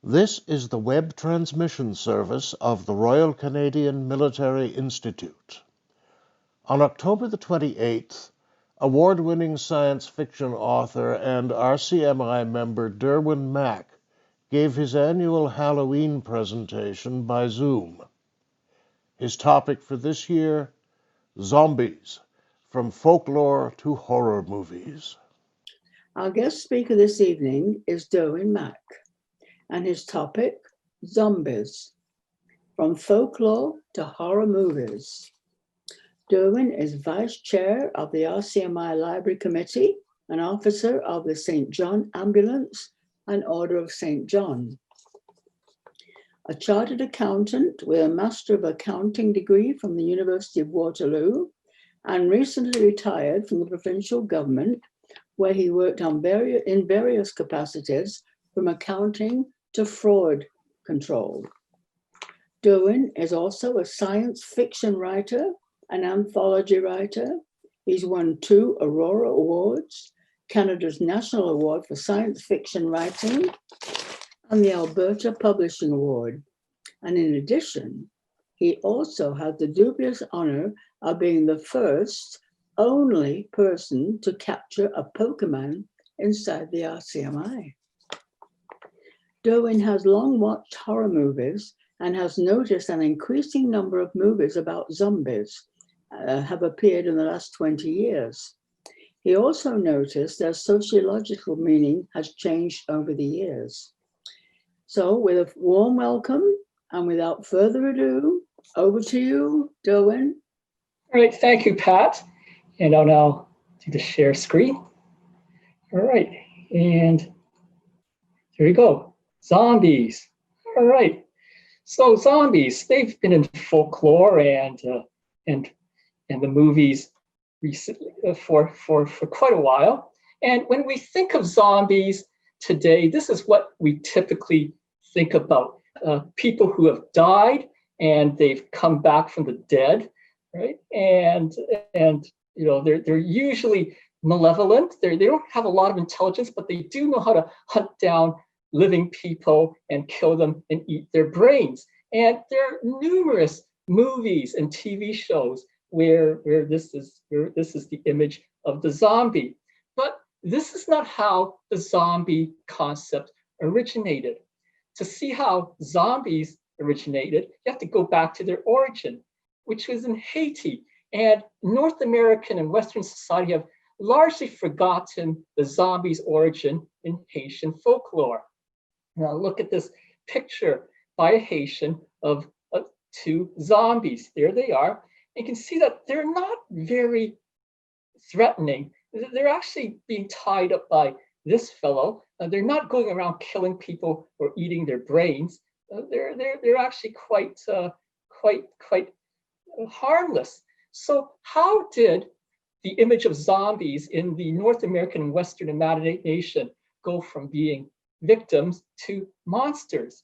This is the web transmission service of the Royal Canadian Military Institute. On October the 28th, award-winning science fiction author and RCMI member Derwin Mak gave his annual Halloween presentation by Zoom. His topic for this year, zombies, from folklore to horror movies. Our guest speaker this evening is Derwin Mak, and his topic, zombies, from folklore to horror movies. Derwin is Vice Chair of the RCMI Library Committee, an officer of the St. John Ambulance and Order of St. John, a chartered accountant with a Master of Accounting degree from the University of Waterloo, and recently retired from the provincial government, where he worked in various capacities, from accounting to fraud control. Derwin is also a science fiction writer, an anthology writer. He's won 2 Aurora Awards, Canada's National Award for Science Fiction Writing, and the Alberta Publishing Award. And in addition, he also had the dubious honor of being the first only person to capture a Pokemon inside the RCMI. Derwin has long watched horror movies and has noticed an increasing number of movies about zombies have appeared in the last 20 years. He also noticed their sociological meaning has changed over the years. So with a warm welcome and without further ado, over to you, Derwin. All right, thank you, Pat. And I'll now do the share screen. All right, and here we go. Zombies. All right. So zombies, they've been in folklore and the movies recently for quite a while. And when we think of zombies today, this is what we typically think about. People who have died and they've come back from the dead, right? And you know, they're usually malevolent. They don't have a lot of intelligence, but they do know how to hunt down living people and kill them and eat their brains. And there are numerous movies and TV shows where this is the image of the zombie. But this is not how the zombie concept originated. To see how zombies originated, you have to go back to their origin, which was in Haiti. And North American and Western society have largely forgotten the zombie's origin in Haitian folklore. Now look at this picture by a Haitian of 2 zombies. There they are. You can see that they're not very threatening. They're actually being tied up by this fellow. They're not going around killing people or eating their brains. They're actually quite harmless. So how did the image of zombies in the North American and Western imagination go from being victims to monsters?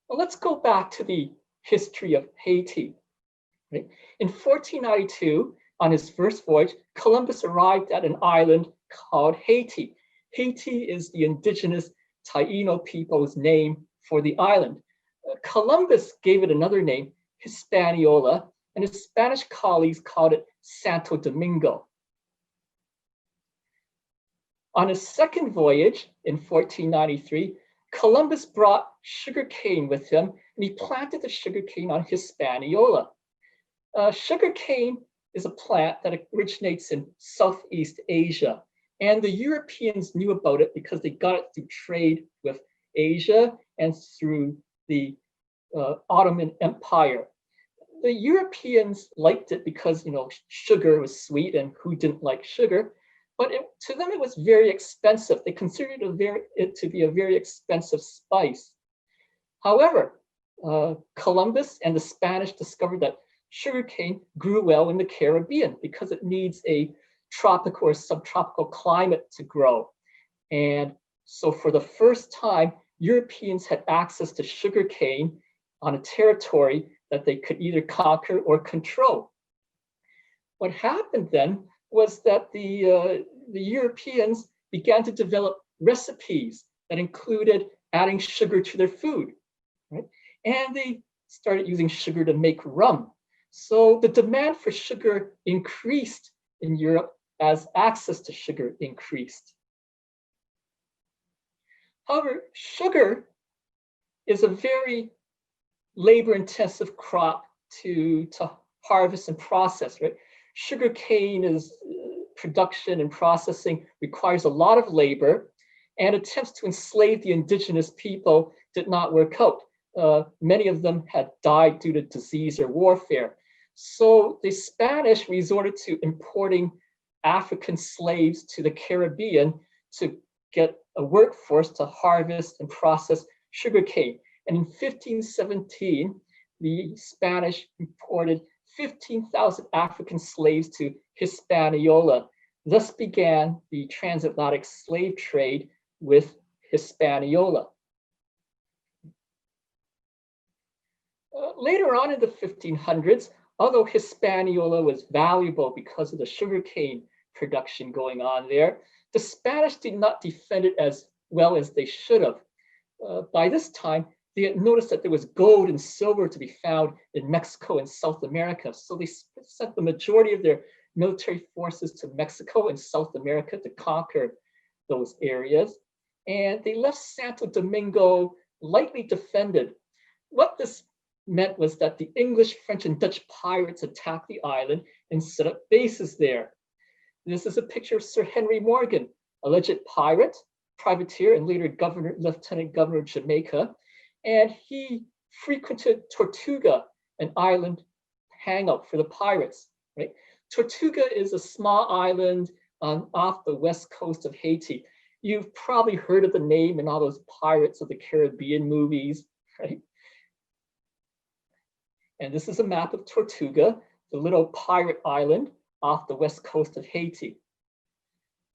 Well, let's go back to the history of Haiti. Right? In 1492, on his first voyage, Columbus arrived at an island called Haiti. Haiti is the indigenous Taino people's name for the island. Columbus gave it another name, Hispaniola, and his Spanish colleagues called it Santo Domingo. On his second voyage in 1493, Columbus brought sugarcane with him, and he planted the sugarcane on Hispaniola. Sugarcane is a plant that originates in Southeast Asia, and the Europeans knew about it because they got it through trade with Asia and through the Ottoman Empire. The Europeans liked it because, you know, sugar was sweet, and who didn't like sugar? But to them, it was very expensive. They considered it to be a very expensive spice. However, Columbus and the Spanish discovered that sugarcane grew well in the Caribbean because it needs a tropical or subtropical climate to grow. And so for the first time, Europeans had access to sugarcane on a territory that they could either conquer or control. What happened then was that the Europeans began to develop recipes that included adding sugar to their food, right? And they started using sugar to make rum. So the demand for sugar increased in Europe as access to sugar increased. However, sugar is a very labor-intensive crop to harvest and process, right? Sugar cane is production and processing requires a lot of labor, and attempts to enslave the indigenous people did not work out. Many of them had died due to disease or warfare. So the Spanish resorted to importing African slaves to the Caribbean to get a workforce to harvest and process sugarcane. And in 1517, the Spanish imported 15,000 African slaves to Hispaniola. Thus began the transatlantic slave trade with Hispaniola. Later on in the 1500s, although Hispaniola was valuable because of the sugarcane production going on there, the Spanish did not defend it as well as they should have. By this time, they had noticed that there was gold and silver to be found in Mexico and South America. So they sent the majority of their military forces to Mexico and South America to conquer those areas. And they left Santo Domingo lightly defended. What this meant was that the English, French, and Dutch pirates attacked the island and set up bases there. This is a picture of Sir Henry Morgan, alleged pirate, privateer, and later governor, lieutenant governor of Jamaica. And he frequented Tortuga, an island hangout for the pirates, right? Tortuga is a small island off the west coast of Haiti. You've probably heard of the name in all those Pirates of the Caribbean movies, right? And this is a map of Tortuga, the little pirate island off the west coast of Haiti.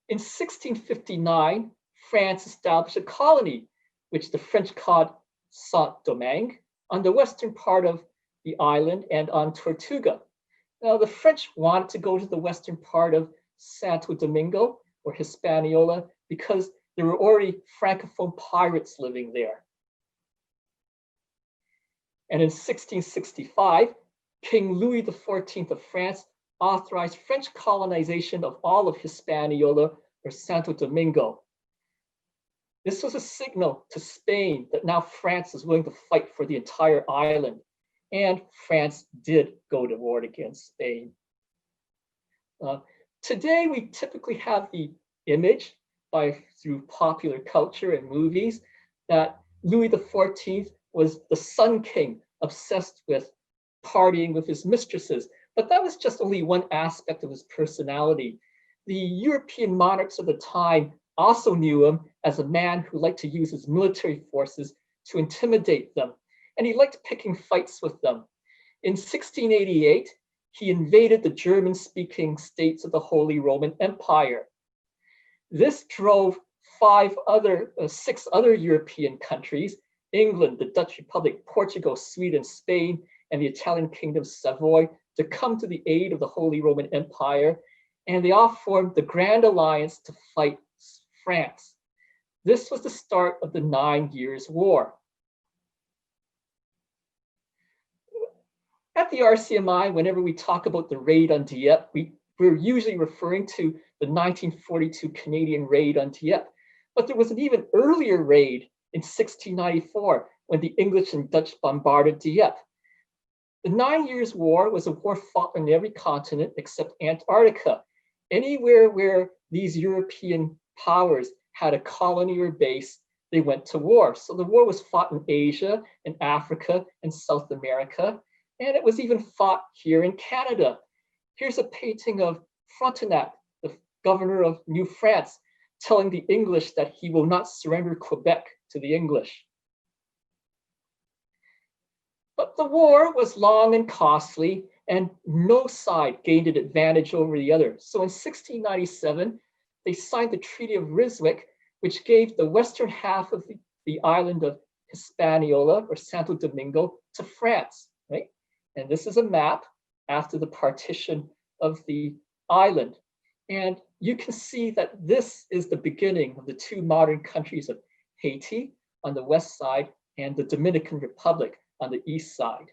In 1659, France established a colony, which the French called Saint-Domingue, on the western part of the island and on Tortuga. Now, the French wanted to go to the western part of Santo Domingo or Hispaniola because there were already Francophone pirates living there. And in 1665, King Louis XIV of France authorized French colonization of all of Hispaniola or Santo Domingo. This was a signal to Spain that now France is willing to fight for the entire island. And France did go to war against Spain. Today, we typically have the image through popular culture and movies that Louis XIV was the Sun King, obsessed with partying with his mistresses. But that was just only one aspect of his personality. The European monarchs of the time also knew him as a man who liked to use his military forces to intimidate them, and he liked picking fights with them. In 1688, he invaded the German-speaking states of the Holy Roman Empire. This drove six other European countries, England, the Dutch Republic, Portugal, Sweden, Spain, and the Italian kingdom Savoy, to come to the aid of the Holy Roman Empire, and they all formed the Grand Alliance to fight France. This was the start of the 9 Years' War. At the RCMI, whenever we talk about the raid on Dieppe, we're usually referring to the 1942 Canadian raid on Dieppe. But there was an even earlier raid in 1694 when the English and Dutch bombarded Dieppe. The 9 Years' War was a war fought on every continent except Antarctica. Anywhere where these European powers had a colony or base, they went to war. So the war was fought in Asia and Africa and South America, and it was even fought here in Canada. Here's a painting of Frontenac, the governor of New France, telling the English that he will not surrender Quebec to the English. But the war was long and costly, and no side gained an advantage over the other. So in 1697, they signed the Treaty of Ryswick, which gave the western half of the island of Hispaniola or Santo Domingo to France, right? And this is a map after the partition of the island. And you can see that this is the beginning of the two modern countries of Haiti on the west side and the Dominican Republic on the east side.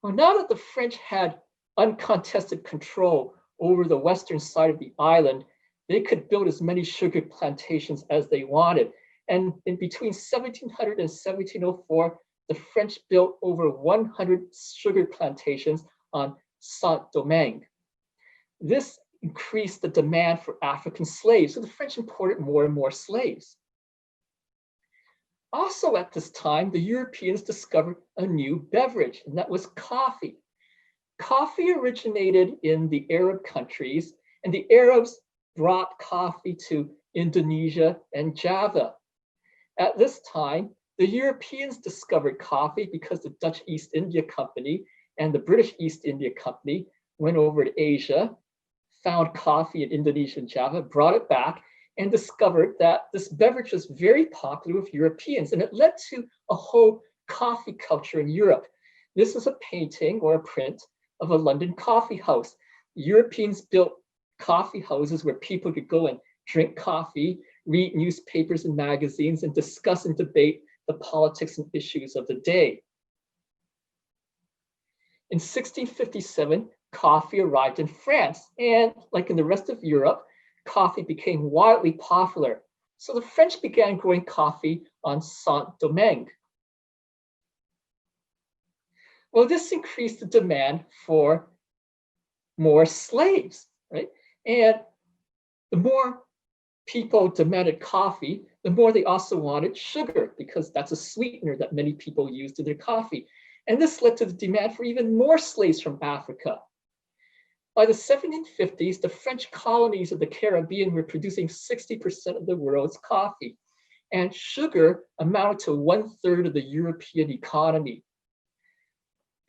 Well, now that the French had uncontested control over the western side of the island, they could build as many sugar plantations as they wanted. And in between 1700 and 1704, the French built over 100 sugar plantations on Saint-Domingue. This increased the demand for African slaves, so the French imported more and more slaves. Also at this time, the Europeans discovered a new beverage, and that was coffee. Coffee originated in the Arab countries, and the Arabs brought coffee to Indonesia and Java. At this time, the Europeans discovered coffee because the Dutch East India Company and the British East India Company went over to Asia, found coffee in Indonesia and Java, brought it back, and discovered that this beverage was very popular with Europeans, and it led to a whole coffee culture in Europe. This is a painting or a print of a London coffee house. Europeans built coffee houses where people could go and drink coffee, read newspapers and magazines, and discuss and debate the politics and issues of the day. In 1657, coffee arrived in France, and like in the rest of Europe, coffee became wildly popular. So the French began growing coffee on Saint-Domingue. Well, this increased the demand for more slaves, right? And the more people demanded coffee, the more they also wanted sugar, because that's a sweetener that many people used in their coffee. And this led to the demand for even more slaves from Africa. By the 1750s, the French colonies of the Caribbean were producing 60% of the world's coffee, and sugar amounted to 1/3 of the European economy.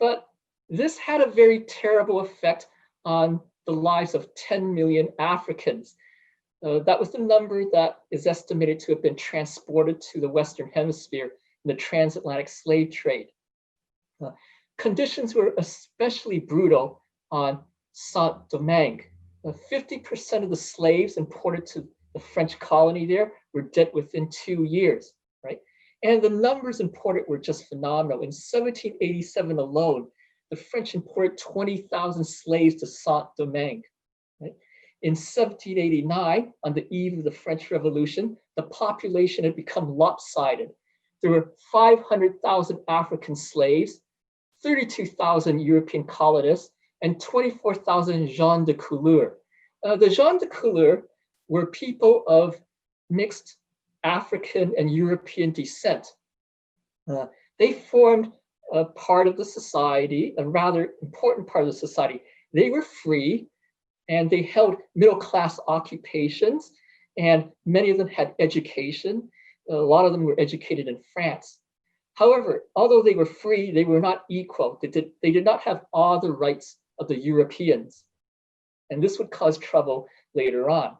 But this had a very terrible effect on the lives of 10 million Africans. That was the number that is estimated to have been transported to the Western Hemisphere in the transatlantic slave trade. Conditions were especially brutal on Saint-Domingue. 50% of the slaves imported to the French colony there were dead within 2 years, right? And the numbers imported were just phenomenal. In 1787 alone, the French imported 20,000 slaves to Saint-Domingue, right? In 1789, on the eve of the French Revolution, the population had become lopsided. There were 500,000 African slaves, 32,000 European colonists, and 24,000 gens de couleur. The gens de couleur were people of mixed African and European descent. They formed a part of the society, a rather important part of the society. They were free, and they held middle-class occupations, and many of them had education. A lot of them were educated in France. However, although they were free, they were not equal. They did not have all the rights of the Europeans, and this would cause trouble later on.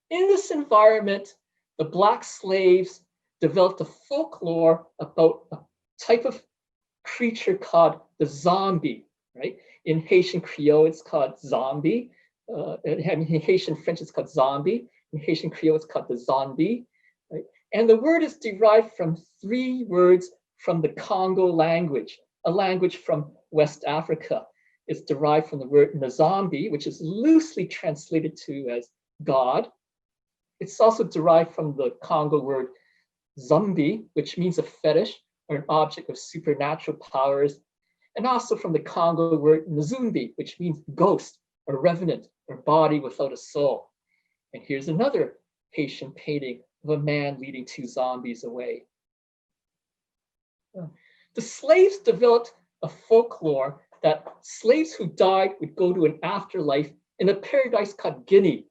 In this environment, the Black slaves developed a folklore about a type of creature called the zombie, right? In Haitian Creole, it's called zombie. In Haitian French, it's called zombie. In Haitian Creole, it's called the zombie. Right? And the word is derived from 3 words from the Congo language, a language from West Africa. It's derived from the word Nzambi, which is loosely translated to as God. It's also derived from the Congo word Zumbi, which means a fetish or an object of supernatural powers, and also from the Congo word Nzumbi, which means ghost or revenant or body without a soul. And here's another Haitian painting of a man leading 2 zombies away. The slaves developed a folklore that slaves who died would go to an afterlife in a paradise called Guinea.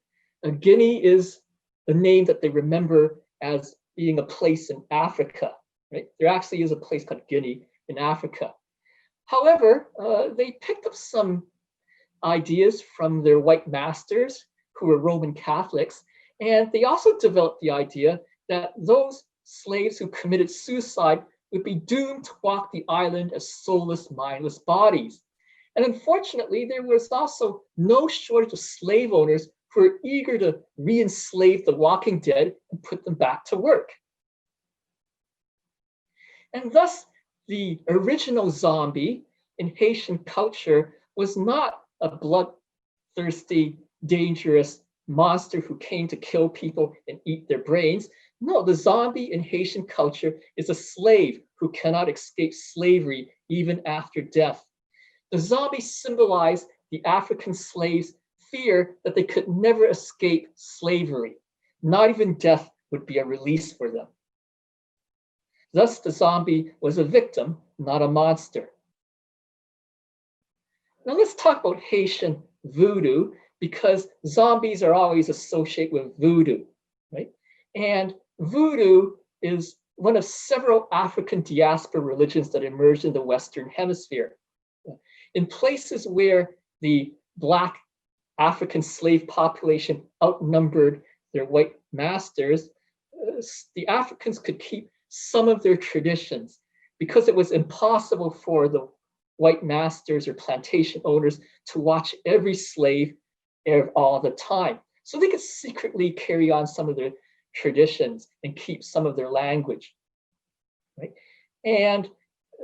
Guinea is the name that they remember as being a place in Africa, right? There actually is a place called Guinea in Africa. However, they picked up some ideas from their white masters who were Roman Catholics, and they also developed the idea that those slaves who committed suicide would be doomed to walk the island as soulless, mindless bodies. And unfortunately, there was also no shortage of slave owners who are eager to re-enslave the walking dead and put them back to work. And thus, the original zombie in Haitian culture was not a bloodthirsty, dangerous monster who came to kill people and eat their brains. No, the zombie in Haitian culture is a slave who cannot escape slavery even after death. The zombie symbolized the African slaves' fear that they could never escape slavery. Not even death would be a release for them. Thus, the zombie was a victim, not a monster. Now let's talk about Haitian voodoo, because zombies are always associated with voodoo, right? And voodoo is one of several African diaspora religions that emerged in the Western Hemisphere. In places where the Black African slave population outnumbered their white masters, the Africans could keep some of their traditions because it was impossible for the white masters or plantation owners to watch every slave all the time. So they could secretly carry on some of their traditions and keep some of their language, right? And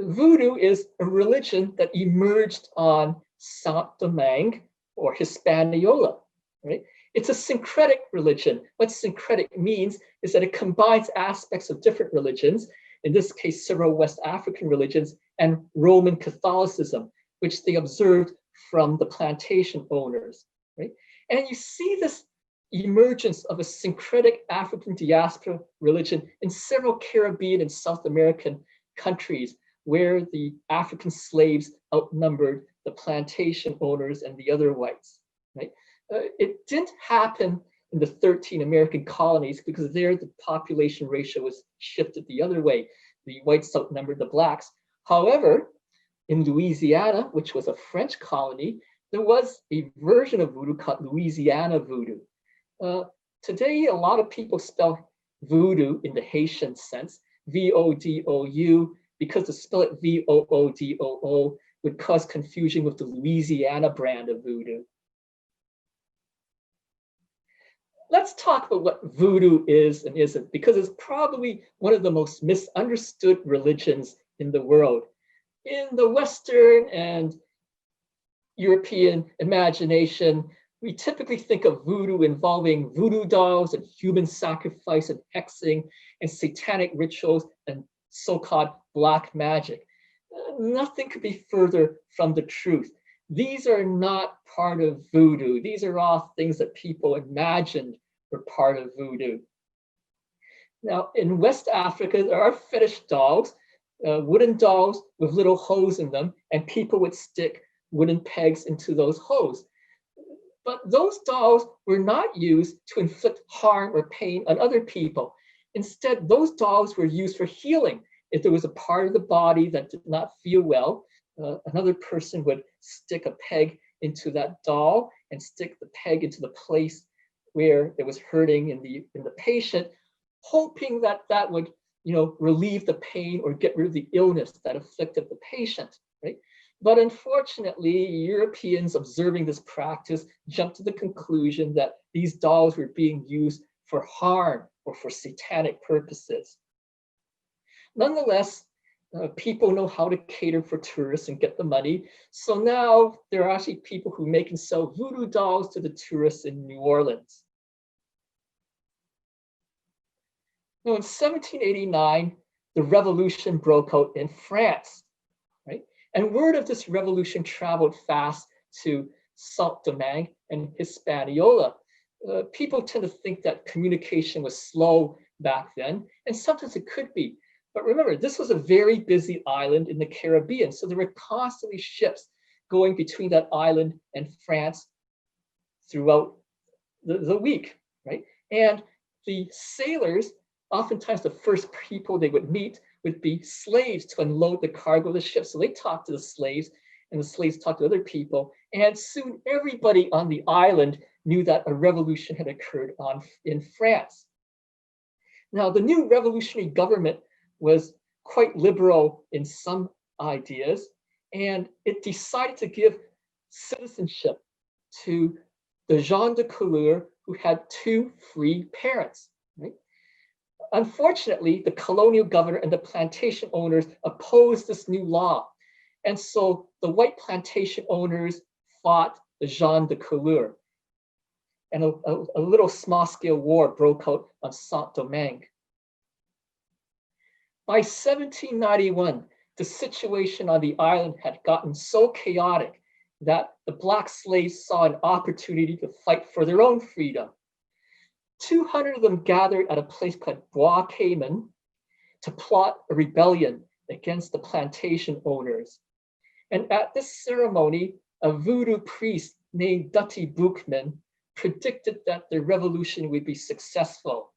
voodoo is a religion that emerged on Saint-Domingue or Hispaniola, right? It's a syncretic religion. What syncretic means is that it combines aspects of different religions, in this case, several West African religions, and Roman Catholicism, which they observed from the plantation owners, right? And you see this emergence of a syncretic African diaspora religion in several Caribbean and South American countries where the African slaves outnumbered the plantation owners and the other whites, right? It didn't happen in the 13 American colonies because there the population ratio was shifted the other way. The whites outnumbered the blacks. However, in Louisiana, which was a French colony, there was a version of voodoo called Louisiana voodoo. Today, a lot of people spell voodoo in the Haitian sense, V-O-D-O-U, because to spell it V-O-O-D-O-O would cause confusion with the Louisiana brand of voodoo. Let's talk about what voodoo is and isn't, because it's probably one of the most misunderstood religions in the world. In the Western and European imagination, we typically think of voodoo involving voodoo dolls and human sacrifice and hexing and satanic rituals and so-called black magic. Nothing could be further from the truth. These are not part of voodoo. These are all things that people imagined were part of voodoo. Now, in West Africa, there are fetish dolls, wooden dolls with little holes in them, and people would stick wooden pegs into those holes. But those dolls were not used to inflict harm or pain on other people. Instead, those dolls were used for healing. If there was a part of the body that did not feel well, another person would stick a peg into that doll and stick the peg into the place where it was hurting in the patient, hoping that that would, relieve the pain or get rid of the illness that afflicted the patient, right? But unfortunately, Europeans observing this practice jumped to the conclusion that these dolls were being used for harm or for satanic purposes. Nonetheless, people know how to cater for tourists and get the money. So now there are actually people who make and sell voodoo dolls to the tourists in New Orleans. Now in 1789, the revolution broke out in France, right? And word of this revolution traveled fast to Saint-Domingue and Hispaniola. People tend to think that communication was slow back then, and sometimes it could be. But remember, this was a very busy island in the Caribbean, so there were constantly ships going between that island and France throughout the week, right? And the sailors, oftentimes the first people they would meet would be slaves to unload the cargo of the ship. So they talked to the slaves, and the slaves talked to other people, and soon everybody on the island knew that a revolution had occurred in France. Now, the new revolutionary government was quite liberal in some ideas, and it decided to give citizenship to the gens de couleur who had 2 free parents. Right? Unfortunately, the colonial governor and the plantation owners opposed this new law. And so the white plantation owners fought the gens de couleur. And a little small-scale war broke out on Saint-Domingue. By 1791, the situation on the island had gotten so chaotic that the Black slaves saw an opportunity to fight for their own freedom. 200 of them gathered at a place called Bois Cayman to plot a rebellion against the plantation owners. And at this ceremony, a voodoo priest named Dutty Boukman predicted that the revolution would be successful.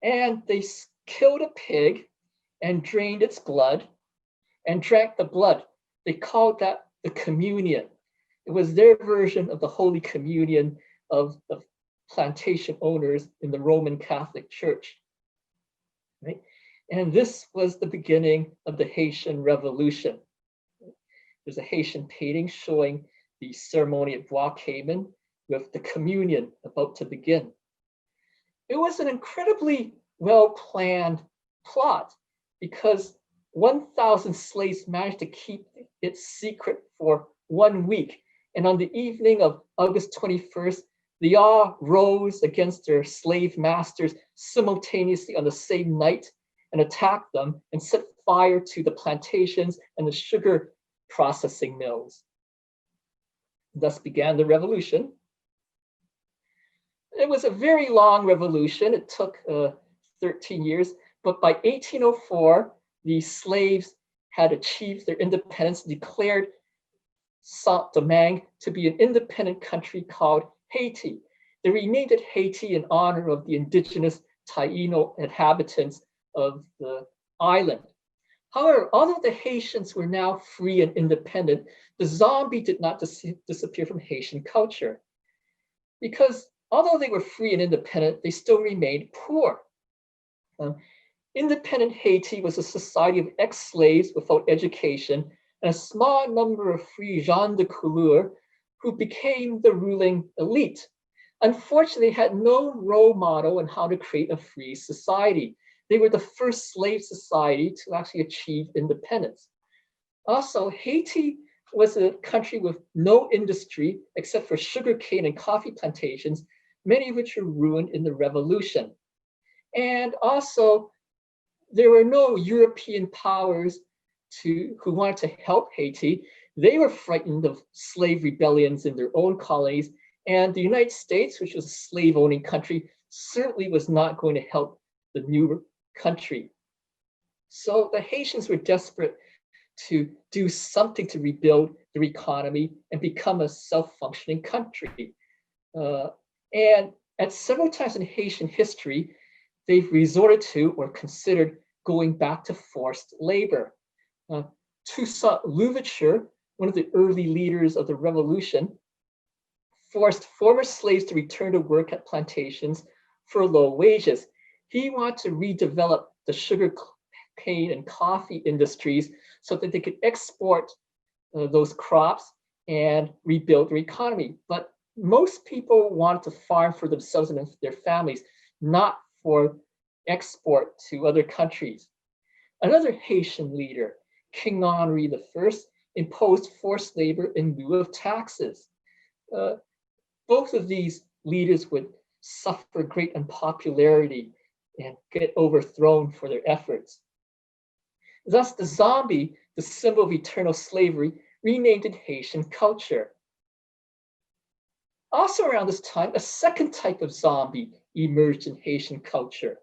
And they killed a pig and drained its blood and drank the blood. They called that the communion. It was their version of the Holy Communion of the plantation owners in the Roman Catholic Church. Right? And this was the beginning of the Haitian Revolution. There's a Haitian painting showing the ceremony at Bois Cayman with the communion about to begin. It was an incredibly well-planned plot because 1,000 slaves managed to keep it secret for 1 week. And on the evening of August 21st, they all rose against their slave masters simultaneously on the same night and attacked them and set fire to the plantations and the sugar processing mills. Thus began the revolution. It was a very long revolution. It took 13 years, but by 1804, the slaves had achieved their independence, declared Saint-Domingue to be an independent country called Haiti. They renamed it Haiti in honor of the indigenous Taino inhabitants of the island. However, although the Haitians were now free and independent, the zombie did not disappear from Haitian culture. Because although they were free and independent, they still remained poor. Independent Haiti was a society of ex-slaves without education and a small number of free gens de couleur who became the ruling elite. Unfortunately, they had no role model on how to create a free society. They were the first slave society to actually achieve independence. Also, Haiti was a country with no industry except for sugarcane and coffee plantations, many of which were ruined in the revolution. And also, there were no European powers who wanted to help Haiti. They were frightened of slave rebellions in their own colonies, and the United States, which was a slave-owning country, certainly was not going to help the new country. So the Haitians were desperate to do something to rebuild their economy and become a self-functioning country. And at several times in Haitian history, they've resorted to or considered going back to forced labor. Toussaint Louverture, one of the early leaders of the revolution, forced former slaves to return to work at plantations for low wages. He wanted to redevelop the sugar cane and coffee industries so that they could export those crops and rebuild their economy. But most people wanted to farm for themselves and their families, not for export to other countries. Another Haitian leader, King Henri I, imposed forced labor in lieu of taxes. Both of these leaders would suffer great unpopularity and get overthrown for their efforts. Thus, the zombie, the symbol of eternal slavery, renamed in Haitian culture. Also around this time, a second type of zombie emerged in Haitian culture.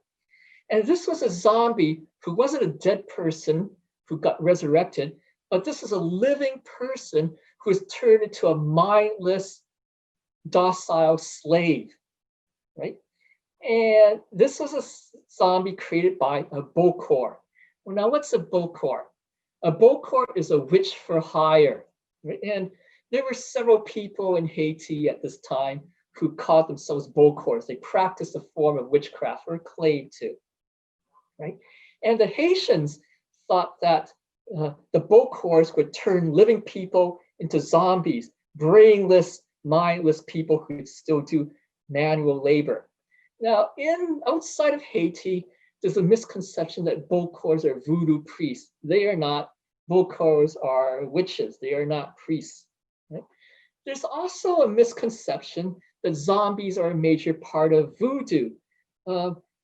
And this was a zombie who wasn't a dead person who got resurrected, but this is a living person who was turned into a mindless, docile slave, right? And this was a zombie created by a bokor. Well, now what's a bokor? A bokor is a witch for hire, right? And there were several people in Haiti at this time who called themselves bokors. They practiced a form of witchcraft or claimed to, right? And the Haitians thought that the bokors would turn living people into zombies, brainless, mindless people who still do manual labor. Now, outside of Haiti, there's a misconception that Bokors are voodoo priests. They are not. Bokors are witches. They are not priests. Right? There's also a misconception that zombies are a major part of voodoo.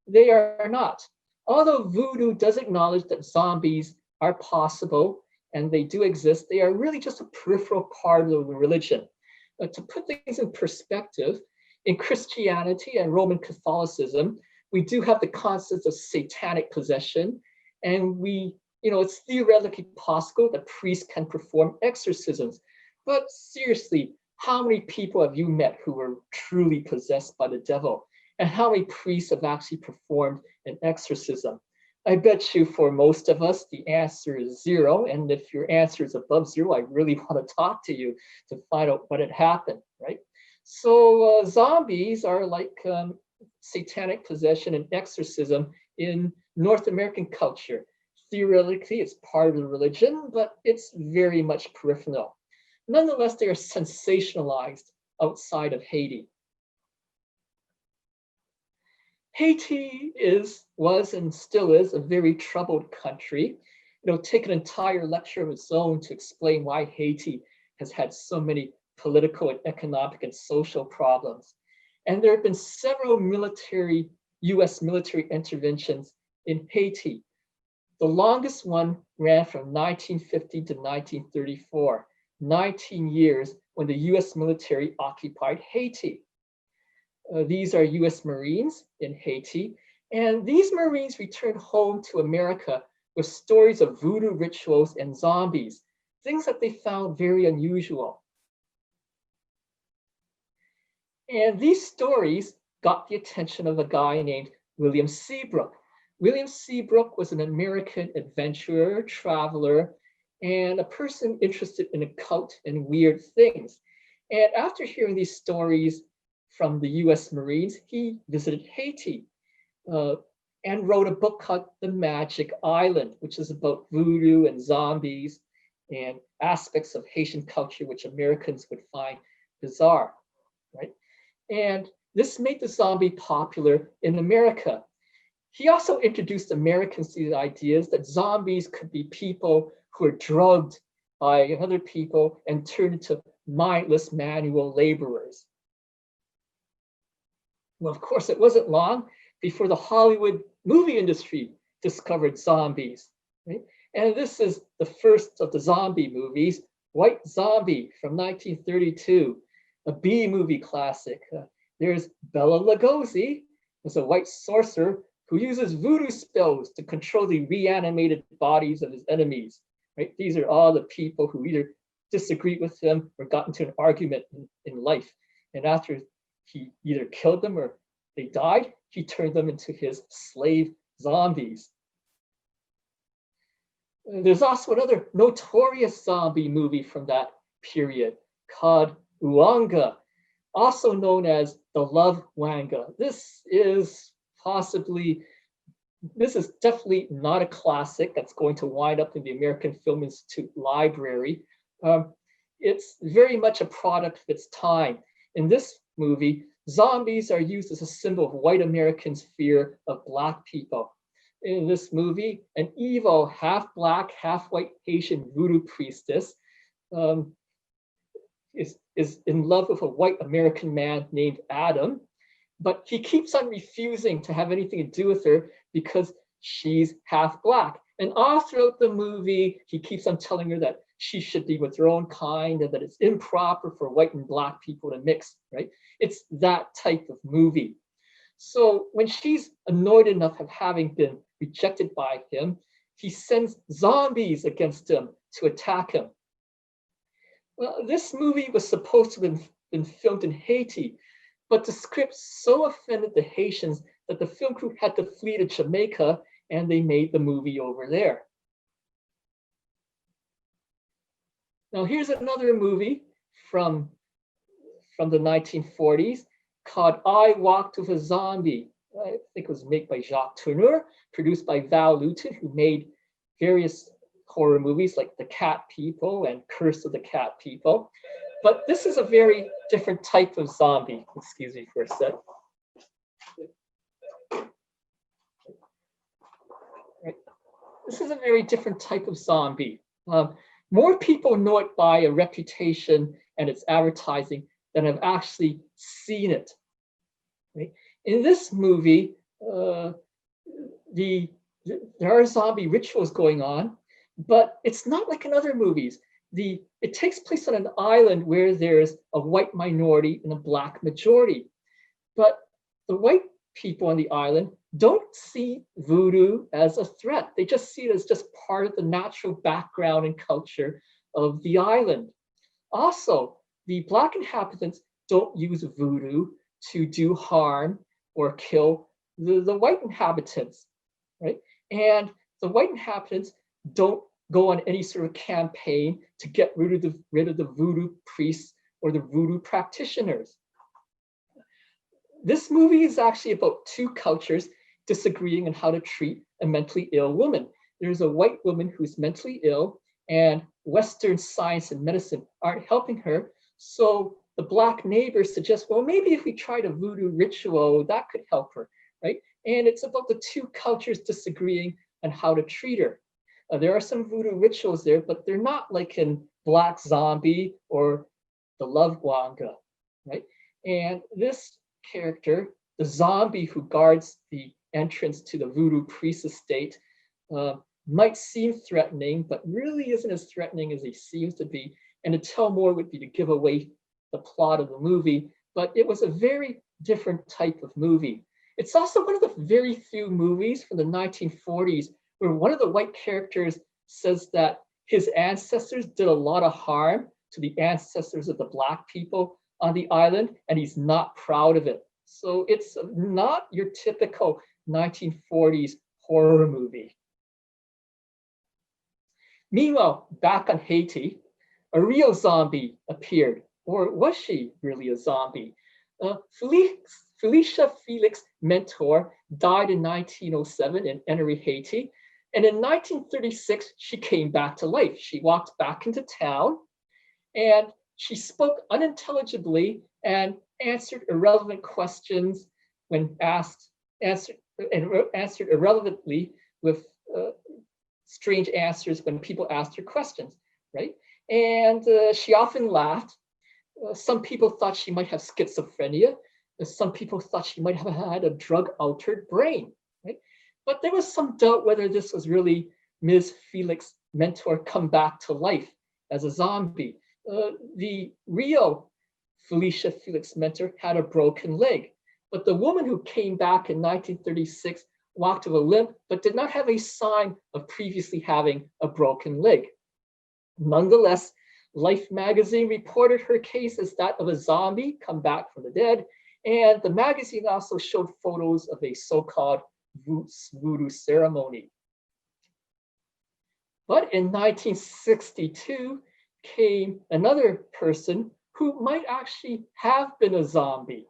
They are not. Although voodoo does acknowledge that zombies are possible and they do exist, they are really just a peripheral part of the religion. To put things in perspective, in Christianity and Roman Catholicism, we do have the concept of satanic possession, and it's theoretically possible that priests can perform exorcisms. But seriously, how many people have you met who were truly possessed by the devil? And how many priests have actually performed an exorcism? I bet you for most of us, the answer is 0. And if your answer is above 0, I really want to talk to you to find out what had happened, right? So zombies are like satanic possession and exorcism in North American culture. Theoretically, it's part of the religion, but it's very much peripheral. Nonetheless, they are sensationalized outside of Haiti. Haiti was and still is a very troubled country. Take an entire lecture of its own to explain why Haiti has had so many political and economic and social problems. And there have been several US military interventions in Haiti. The longest one ran from 1950 to 1934, 19 years when the US military occupied Haiti. These are US Marines in Haiti, and these Marines returned home to America with stories of voodoo rituals and zombies, things that they found very unusual. And these stories got the attention of a guy named William Seabrook. William Seabrook was an American adventurer, traveler, and a person interested in occult and weird things. And after hearing these stories from the US Marines, he visited Haiti and wrote a book called The Magic Island, which is about voodoo and zombies and aspects of Haitian culture which Americans would find bizarre, right? And this made the zombie popular in America. He also introduced Americans to the ideas that zombies could be people who are drugged by other people and turned into mindless manual laborers. Well, of course, it wasn't long before the Hollywood movie industry discovered zombies, right? And this is the first of the zombie movies, White Zombie from 1932, a B movie classic. There's Bela Lugosi as a white sorcerer who uses voodoo spells to control the reanimated bodies of his enemies, right? These are all the people who either disagreed with him or got into an argument in life. And after he either killed them or they died, he turned them into his slave zombies. There's also another notorious zombie movie from that period called Uanga, also known as The Love Wanga. This is definitely not a classic that's going to wind up in the American Film Institute library. It's very much a product of its time. In this movie, zombies are used as a symbol of white Americans' fear of Black people. In this movie, an evil half-Black, half-white Haitian voodoo priestess is in love with a white American man named Adam, but he keeps on refusing to have anything to do with her because she's half-Black. And all throughout the movie, he keeps on telling her that she should be with her own kind and that it's improper for white and Black people to mix, right? It's that type of movie. So when she's annoyed enough of having been rejected by him, he sends zombies against him to attack him. Well, this movie was supposed to have been filmed in Haiti, but the script so offended the Haitians that the film crew had to flee to Jamaica and they made the movie over there. Now here's another movie from the 1940s called I Walked with a Zombie. I think it was made by Jacques Tourneur, produced by Val Lewton, who made various horror movies like The Cat People and Curse of the Cat People. But this is a very different type of zombie. Excuse me for a sec. Right. This is a very different type of zombie. More people know it by a reputation and its advertising than have actually seen it. Right? In this movie, there are zombie rituals going on, but it's not like in other movies. It takes place on an island where there's a white minority and a black majority. But the white people on the island don't see voodoo as a threat. They just see it as just part of the natural background and culture of the island. Also, the black inhabitants don't use voodoo to do harm or kill the white inhabitants, right? And the white inhabitants don't go on any sort of campaign to get rid of the voodoo priests or the voodoo practitioners. This movie is actually about two cultures disagreeing on how to treat a mentally ill woman. There's a white woman who's mentally ill, and Western science and medicine aren't helping her. So the black neighbors suggest, well, maybe if we tried a voodoo ritual, that could help her, right? And it's about the two cultures disagreeing on how to treat her. There are some voodoo rituals there, but they're not like in Black Zombie or the Love Wanga, right? And this character, the zombie who guards the entrance to the voodoo priest estate, might seem threatening, but really isn't as threatening as he seems to be. And to tell more would be to give away the plot of the movie, but it was a very different type of movie. It's also one of the very few movies from the 1940s where one of the white characters says that his ancestors did a lot of harm to the ancestors of the black people on the island, and he's not proud of it. So it's not your typical 1940s horror movie. Meanwhile, back on Haiti, a real zombie appeared. Or was she really a zombie? Felicia Felix Mentor died in 1907 in Ennery, Haiti. And in 1936, she came back to life. She walked back into town and she spoke unintelligibly and answered irrelevant questions when asked, answered irrelevantly with strange answers when people asked her questions, right? And she often laughed. Some people thought she might have schizophrenia. Some people thought she might have had a drug-altered brain, right? But there was some doubt whether this was really Ms. Felix Mentor come back to life as a zombie. The real Felicia Felix Mentor had a broken leg, but the woman who came back in 1936 walked with a limp, but did not have a sign of previously having a broken leg. Nonetheless, Life magazine reported her case as that of a zombie come back from the dead, and the magazine also showed photos of a so-called voodoo ceremony. But in 1962 came another person who might actually have been a zombie,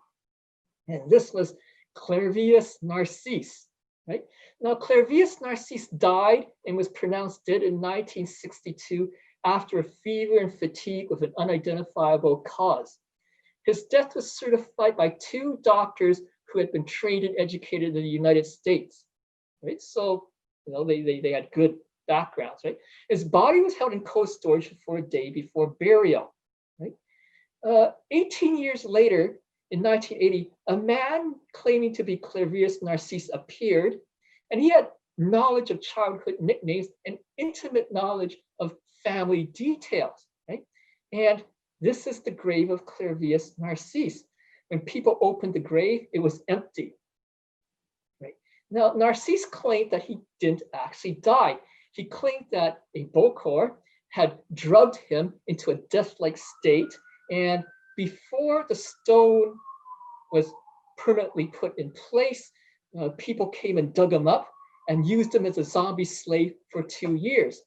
and this was Clairvius Narcisse, right? Now, Clairvius Narcisse died and was pronounced dead in 1962 after a fever and fatigue with an unidentifiable cause. His death was certified by two doctors who had been trained and educated in the United States, right? So, they had good backgrounds, right? His body was held in cold storage for a day before burial, right? 18 years later, in 1980, a man claiming to be Clairvius Narcisse appeared, and he had knowledge of childhood nicknames and intimate knowledge of family details, right? And this is the grave of Clairvius Narcisse. When people opened the grave, it was empty, right? Now, Narcisse claimed that he didn't actually die. He claimed that a Bokor had drugged him into a death-like state, and before the stone was permanently put in place, people came and dug him up and used him as a zombie slave for 2 years.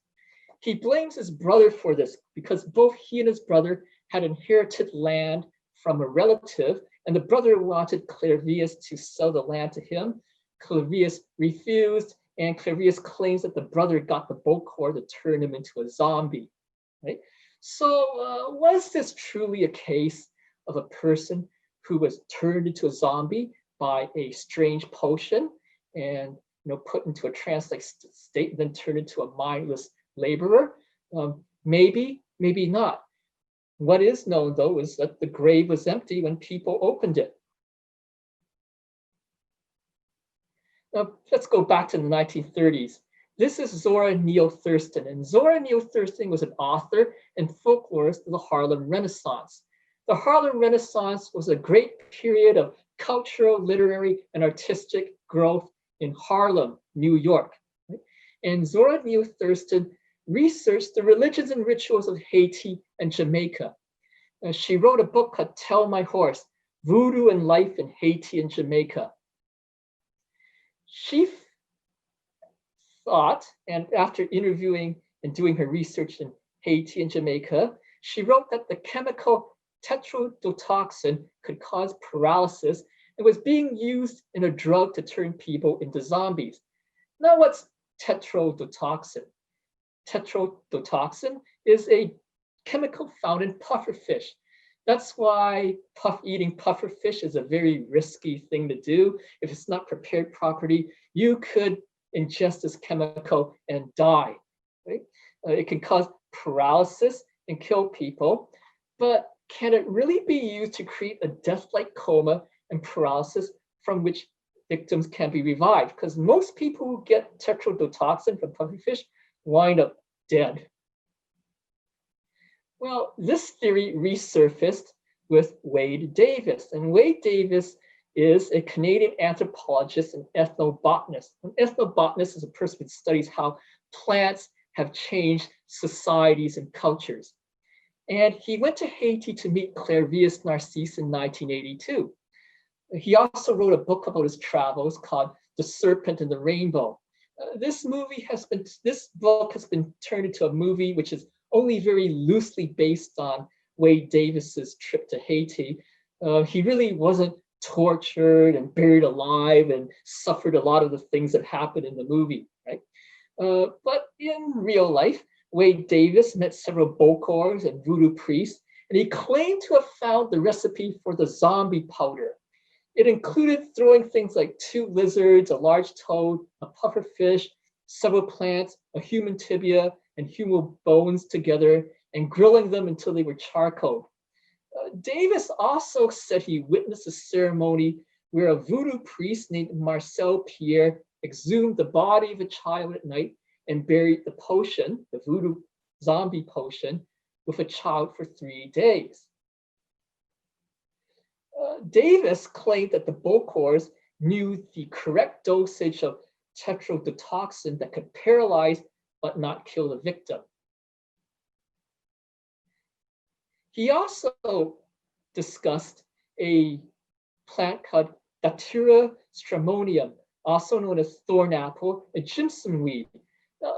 He blames his brother for this because both he and his brother had inherited land from a relative, and the brother wanted Clairvius to sell the land to him. Clairvius refused, and Clairvius claims that the brother got the Bokor to turn him into a zombie, right? So was this truly a case of a person who was turned into a zombie by a strange potion and put into a trance-like state and then turned into a mindless laborer? Maybe, maybe not. What is known, though, is that the grave was empty when people opened it. Now, let's go back to the 1930s. This is Zora Neale Thurston, and Zora Neale Thurston was an author and folklorist of the Harlem Renaissance. The Harlem Renaissance was a great period of cultural, literary, and artistic growth in Harlem, New York. And Zora Neale Thurston researched the religions and rituals of Haiti and Jamaica. She wrote a book called Tell My Horse, Voodoo and Life in Haiti and Jamaica. She thought, and after interviewing and doing her research in Haiti and Jamaica, she wrote that the chemical tetrodotoxin could cause paralysis and was being used in a drug to turn people into zombies. Now, what's tetrodotoxin? Tetrodotoxin is a chemical found in pufferfish. That's why eating pufferfish is a very risky thing to do. If it's not prepared properly, you could ingest this chemical and die. Right? It can cause paralysis and kill people, but can it really be used to create a death-like coma and paralysis from which victims can be revived? Because most people who get tetrodotoxin from pufferfish wind up dead. Well, this theory resurfaced with Wade Davis, and Wade Davis is a Canadian anthropologist and ethnobotanist. An ethnobotanist is a person who studies how plants have changed societies and cultures. And he went to Haiti to meet Clairvius Narcisse in 1982. He also wrote a book about his travels called The Serpent and the Rainbow. This book has been turned into a movie which is only very loosely based on Wade Davis's trip to Haiti. He really wasn't tortured and buried alive and suffered a lot of the things that happened in the movie, right? But in real life, Wade Davis met several bokors and voodoo priests, and he claimed to have found the recipe for the zombie powder. It included throwing things like 2 lizards, a large toad, a pufferfish, several plants, a human tibia, and human bones together and grilling them until they were charcoal. Davis also said he witnessed a ceremony where a voodoo priest named Marcel Pierre exhumed the body of a child at night and buried the potion, the voodoo zombie potion, with a child for 3 days. Davis claimed that the bokors knew the correct dosage of tetrodotoxin that could paralyze but not kill the victim. He also discussed a plant called datura stramonium, also known as thorn apple and jimson weed.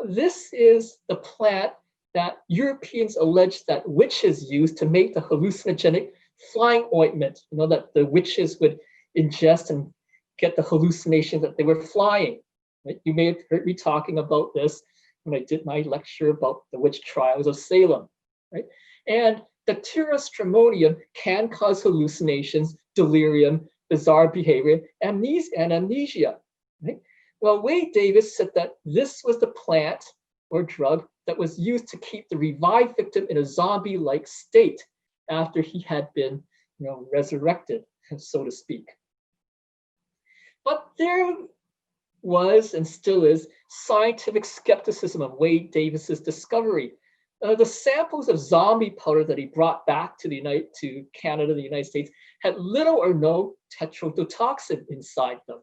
This is the plant that Europeans allege that witches used to make the hallucinogenic flying ointment, that the witches would ingest and get the hallucination that they were flying. Right? You may have heard me talking about this when I did my lecture about the witch trials of Salem. Right? And datura stramonium can cause hallucinations, delirium, bizarre behavior, and amnesia. Right? Well, Wade Davis said that this was the plant or drug that was used to keep the revived victim in a zombie-like state after he had been, resurrected, so to speak. But there was and still is scientific skepticism of Wade Davis's discovery. The samples of zombie powder that he brought back to Canada, the United States, had little or no tetrodotoxin inside them.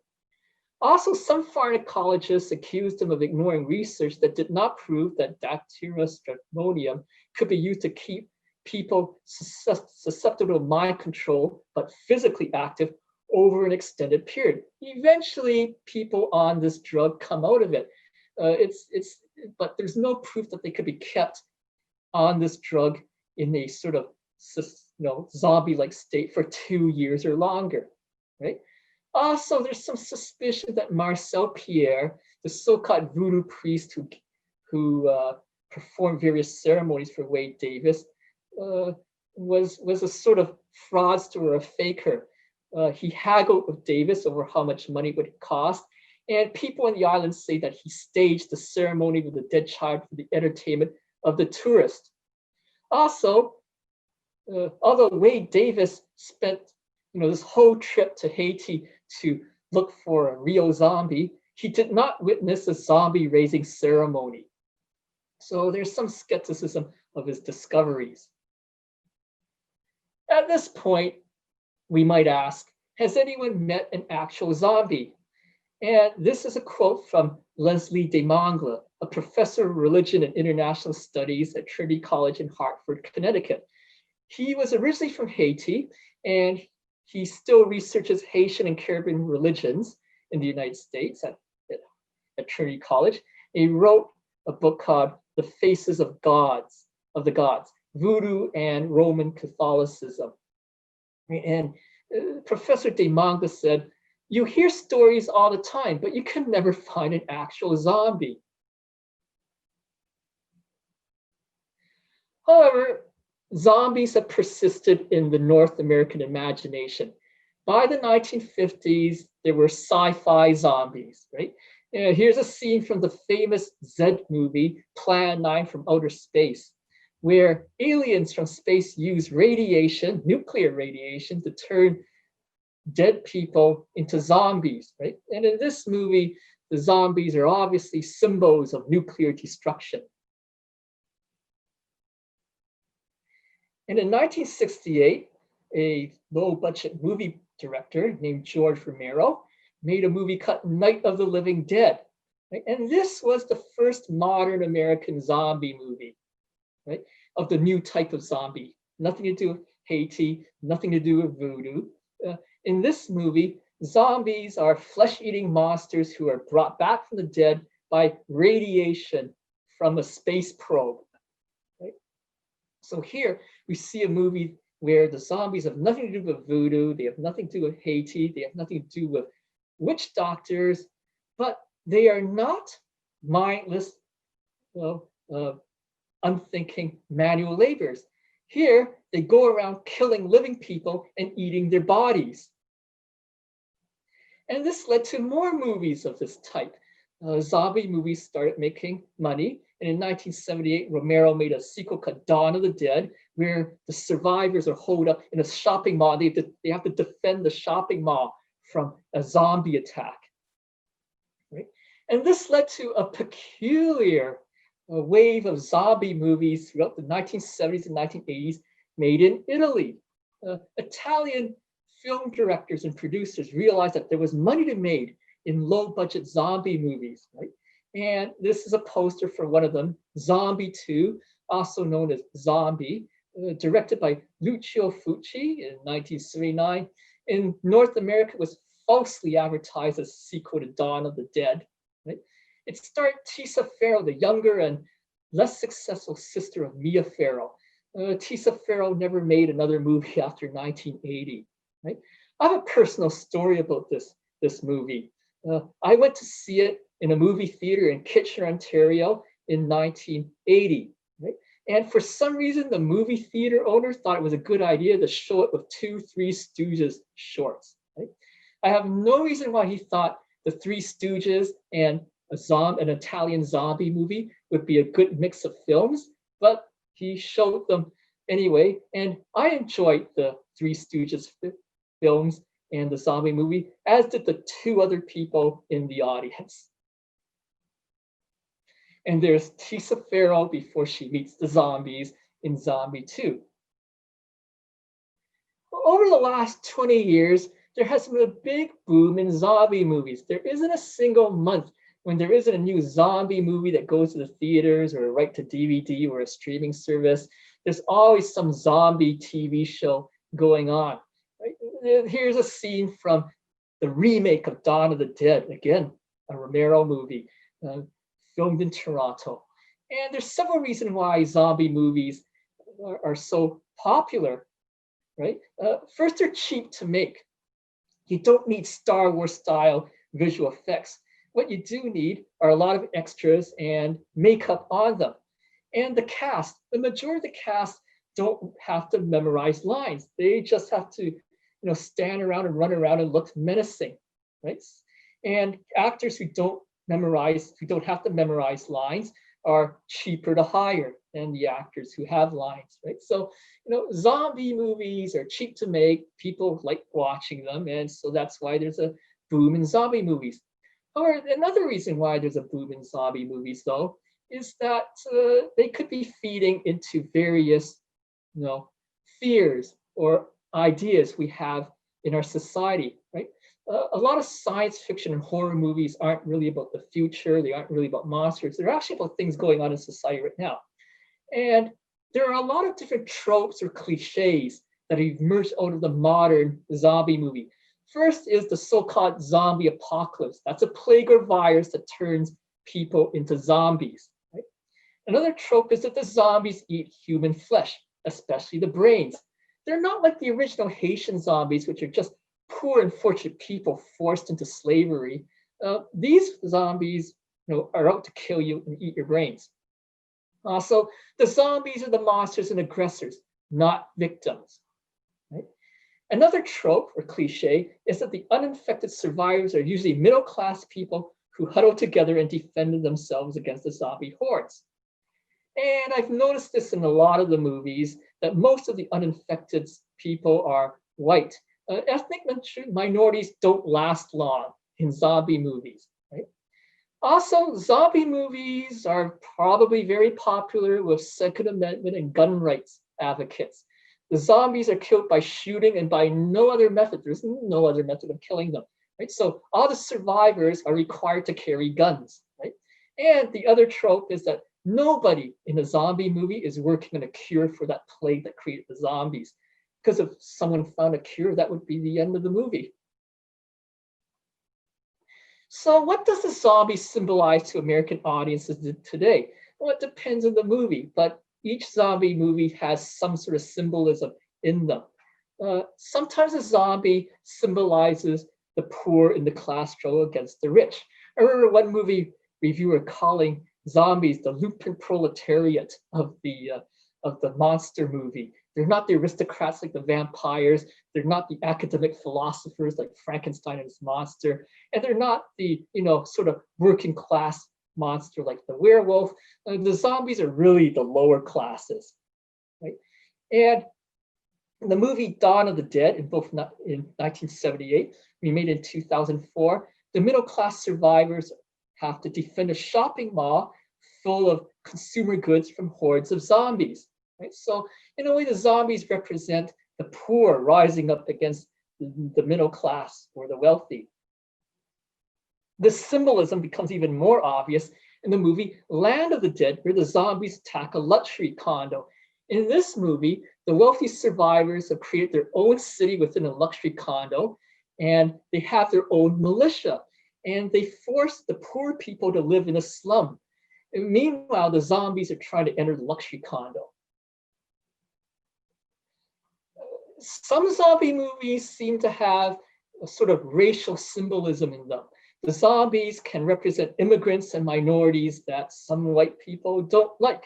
Also, some pharmacologists accused him of ignoring research that did not prove that datura stramonium could be used to keep people susceptible to mind control but physically active over an extended period. Eventually, people on this drug come out of it. But there's no proof that they could be kept on this drug in a sort of zombie-like state for 2 years or longer, right? Also, there's some suspicion that Marcel Pierre, the so-called voodoo priest who performed various ceremonies for Wade Davis, was a sort of fraudster or a faker. He haggled with Davis over how much money would it cost. And people in the island say that he staged the ceremony with the dead child for the entertainment of the tourists. Also, although Wade Davis spent this whole trip to Haiti to look for a real zombie, he did not witness a zombie raising ceremony. So there's some skepticism of his discoveries. At this point, we might ask, has anyone met an actual zombie? And this is a quote from Leslie Desmangles, a professor of religion and international studies at Trinity College in Hartford, Connecticut. He was originally from Haiti, and he still researches Haitian and Caribbean religions in the United States at Trinity College. He wrote a book called The Faces of the Gods, Vodou and Roman Catholicism. And Professor Desmangles said, you hear stories all the time, but you can never find an actual zombie. However, zombies have persisted in the North American imagination. By the 1950s, there were sci-fi zombies, right? Here's a scene from the famous Z movie, Plan 9 from Outer Space, where aliens from space use radiation, nuclear radiation, to turn dead people into zombies, right? And in this movie, the zombies are obviously symbols of nuclear destruction. And in 1968, a low-budget movie director named George Romero made a movie called Night of the Living Dead. Right? And this was the first modern American zombie movie, right? Of the new type of zombie. Nothing to do with Haiti, nothing to do with voodoo. In this movie, zombies are flesh-eating monsters who are brought back from the dead by radiation from a space probe. Right? So here we see a movie where the zombies have nothing to do with voodoo, they have nothing to do with Haiti, they have nothing to do with witch doctors, but they are not mindless, unthinking manual laborers. Here, they go around killing living people and eating their bodies. And this led to more movies of this type. Zombie movies started making money. And in 1978, Romero made a sequel called Dawn of the Dead, where the survivors are holed up in a shopping mall. They have to defend the shopping mall from a zombie attack. Right? And this led to a peculiar wave of zombie movies throughout the 1970s and 1980s made in Italy. Italian film directors and producers realized that there was money to be made in low-budget zombie movies, right? And this is a poster for one of them, Zombie 2, also known as Zombie, directed by Lucio Fulci in 1979. In North America, it was falsely advertised as a sequel to Dawn of the Dead. Right? It starred Tisa Farrow, the younger and less successful sister of Mia Farrow. Tisa Farrow never made another movie after 1980. Right? I have a personal story about this movie. I went to see it in a movie theater in Kitchener, Ontario in 1980. Right? And for some reason, the movie theater owner thought it was a good idea to show it with 2 Three Stooges shorts. Right? I have no reason why he thought the Three Stooges and an Italian zombie movie would be a good mix of films, but he showed them anyway. And I enjoyed the Three Stooges films and the zombie movie, as did the 2 other people in the audience. And there's Tisa Farrow before she meets the zombies in Zombie 2. Over the last 20 years, there has been a big boom in zombie movies. There isn't a single month when there isn't a new zombie movie that goes to the theaters or right to DVD or a streaming service. There's always some zombie TV show going on. Right? Here's a scene from the remake of Dawn of the Dead, again, a Romero movie, filmed in Toronto. And there's several reasons why zombie movies are so popular, right? First, they're cheap to make. You don't need Star Wars style visual effects. What you do need are a lot of extras and makeup on them. And the cast, the majority of the cast don't have to memorize lines. They just have to, stand around and run around and look menacing, right? And actors who don't have to memorize lines are cheaper to hire than the actors who have lines, right? So, zombie movies are cheap to make. People like watching them, and so that's why there's a boom in zombie movies. Or another reason why there's a boom in zombie movies, though, is that they could be feeding into various, fears or ideas we have in our society, right? A lot of science fiction and horror movies aren't really about the future. They aren't really about monsters. They're actually about things going on in society right now. And there are a lot of different tropes or cliches that have emerged out of the modern zombie movie. First is the so-called zombie apocalypse. That's a plague or virus that turns people into zombies. Right? Another trope is that the zombies eat human flesh, especially the brains. They're not like the original Haitian zombies, which are just poor, unfortunate people forced into slavery. These zombies, are out to kill you and eat your brains. Also, the zombies are the monsters and aggressors, not victims. Right? Another trope or cliche is that the uninfected survivors are usually middle-class people who huddle together and defend themselves against the zombie hordes. And I've noticed this in a lot of the movies, that most of the uninfected people are white. Ethnic minorities don't last long in zombie movies, right? Also, zombie movies are probably very popular with Second Amendment and gun rights advocates. The zombies are killed by shooting and by no other method. There's no other method of killing them, right? So all the survivors are required to carry guns, right? And the other trope is that nobody in a zombie movie is working on a cure for that plague that created the zombies. Because if someone found a cure, that would be the end of the movie. So what does the zombie symbolize to American audiences today? Well, it depends on the movie, but each zombie movie has some sort of symbolism in them. Sometimes a zombie symbolizes the poor in the class struggle against the rich. I remember one movie reviewer calling zombies the lumpen proletariat of the monster movie. They're not the aristocrats like the vampires. They're not the academic philosophers like Frankenstein and his monster. And they're not the, sort of working class monster like the werewolf. The zombies are really the lower classes, right? And the movie Dawn of the Dead, in 1978, remade in 2004, the middle class survivors have to defend a shopping mall full of consumer goods from hordes of zombies. Right? So in a way, the zombies represent the poor rising up against the middle class or the wealthy. This symbolism becomes even more obvious in the movie Land of the Dead, where the zombies attack a luxury condo. In this movie, the wealthy survivors have created their own city within a luxury condo, and they have their own militia, and they force the poor people to live in a slum. And meanwhile, the zombies are trying to enter the luxury condo. Some zombie movies seem to have a sort of racial symbolism in them. The zombies can represent immigrants and minorities that some white people don't like.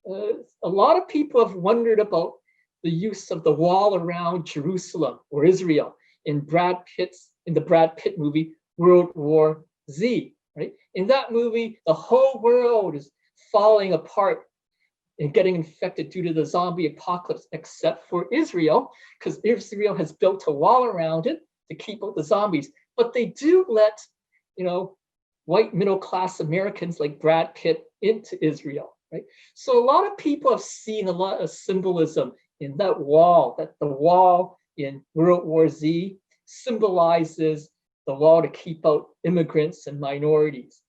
A lot of people have wondered about the use of the wall around Jerusalem or Israel in the Brad Pitt movie World War Z. Right? In that movie, the whole world is falling apart and getting infected due to the zombie apocalypse, except for Israel, because Israel has built a wall around it to keep out the zombies. But they do let, white middle-class Americans like Brad Pitt into Israel, right? So a lot of people have seen a lot of symbolism in that wall, that the wall in World War Z symbolizes the wall to keep out immigrants and minorities.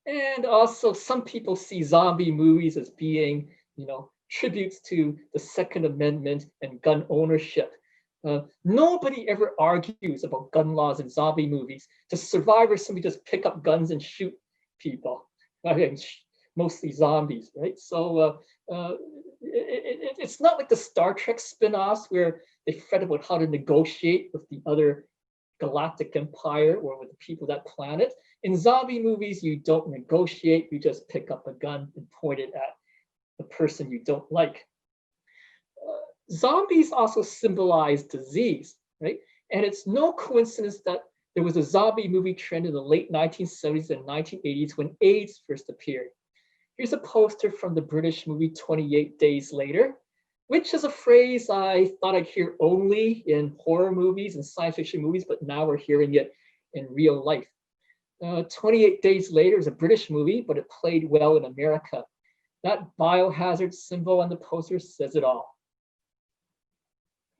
And also some people see zombie movies as being, tributes to the Second Amendment and gun ownership. Nobody ever argues about gun laws in zombie movies. The survivors simply just pick up guns and shoot people, mostly zombies, right? So it's not like the Star Trek spin-offs where they fret about how to negotiate with the other galactic empire or with the people of that planet. In zombie movies, you don't negotiate, you just pick up a gun and point it at the person you don't like. Zombies also symbolize disease, right? And it's no coincidence that there was a zombie movie trend in the late 1970s and 1980s when AIDS first appeared. Here's a poster from the British movie 28 Days Later, which is a phrase I thought I'd hear only in horror movies and science fiction movies, but now we're hearing it in real life. 28 Days Later is a British movie, but it played well in America. That biohazard symbol on the poster says it all.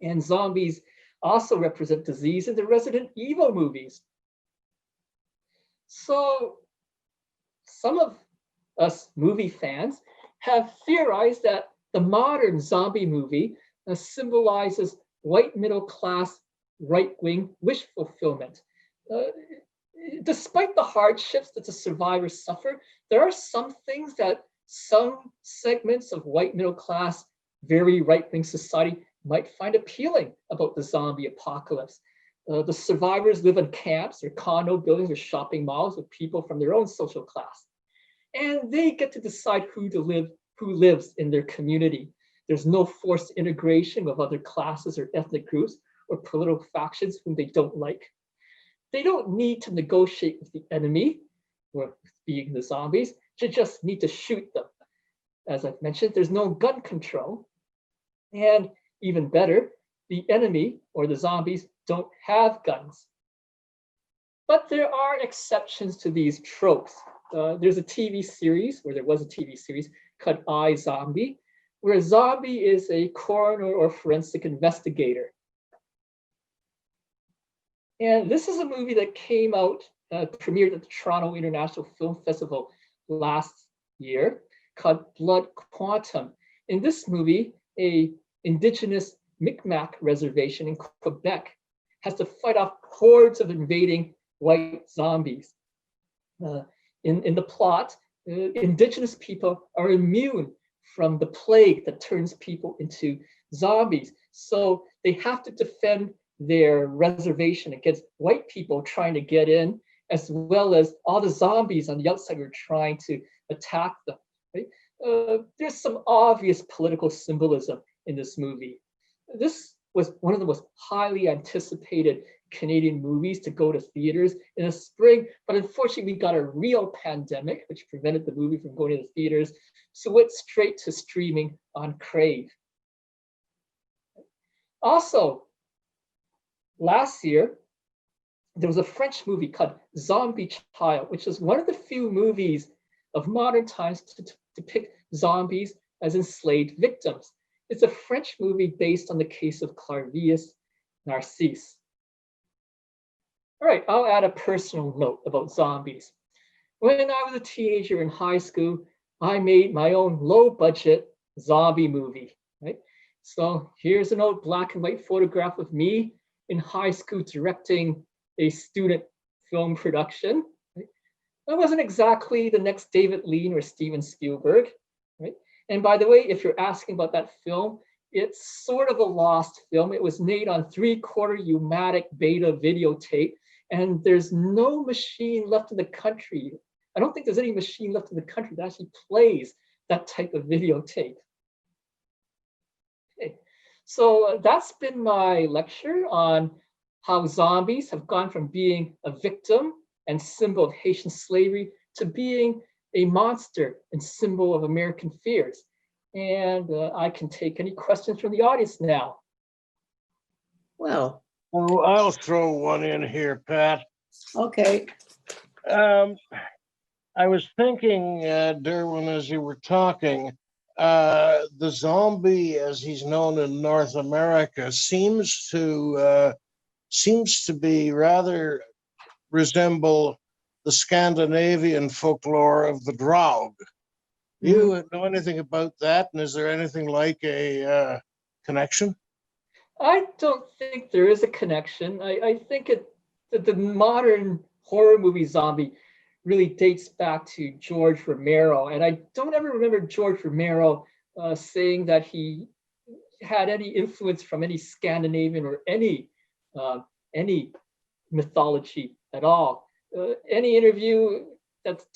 And zombies also represent disease in the Resident Evil movies. So some of us movie fans have theorized that the modern zombie movie symbolizes white middle class right-wing wish fulfillment. Despite the hardships that the survivors suffer, there are some things that some segments of white middle class, very right-wing society might find appealing about the zombie apocalypse. The survivors live in camps or condo buildings or shopping malls with people from their own social class. And they get to decide who lives in their community. There's no forced integration with other classes or ethnic groups or political factions whom they don't like. They don't need to negotiate with the enemy, or being the zombies, they just need to shoot them. As I've mentioned, there's no gun control. And even better, the enemy or the zombies don't have guns. But there are exceptions to these tropes. There's a TV series, or there was a TV series called iZombie, where a zombie is a coroner or forensic investigator. And this is a movie that came out, premiered at the Toronto International Film Festival last year, called Blood Quantum. In this movie, a indigenous Mi'kmaq reservation in Quebec has to fight off hordes of invading white zombies. In the plot, indigenous people are immune from the plague that turns people into zombies. So they have to defend their reservation against white people trying to get in, as well as all the zombies on the outside who are trying to attack them. Right? There's some obvious political symbolism in this movie. This was one of the most highly anticipated Canadian movies to go to theaters in the spring, but unfortunately we got a real pandemic which prevented the movie from going to the theaters, so it went straight to streaming on Crave. Also, last year, there was a French movie called Zombie Child, which is one of the few movies of modern times to depict zombies as enslaved victims. It's a French movie based on the case of Clairvius Narcisse. All right, I'll add a personal note about zombies. When I was a teenager in high school, I made my own low-budget zombie movie, right? So here's an old black and white photograph of me in high school directing a student film production. Right? I wasn't exactly the next David Lean or Steven Spielberg, right? And by the way, if you're asking about that film, it's sort of a lost film. It was made on 3/4 U-matic beta videotape, and there's no machine left in the country. I don't think there's any machine left in the country that actually plays that type of videotape. Okay. So that's been my lecture on how zombies have gone from being a victim and symbol of Haitian slavery to being a monster and symbol of American fears. And I can take any questions from the audience now. Well, I'll throw one in here, Pat. okay. I was thinking, Derwin, as you were talking, the zombie, as he's known in North America, seems to be rather resemble the Scandinavian folklore of the Draug. Do you know anything about that? And is there anything like a connection? I don't think there is a connection. I think that the modern horror movie zombie really dates back to George Romero. And I don't ever remember George Romero saying that he had any influence from any Scandinavian or any mythology at all. Any interview that's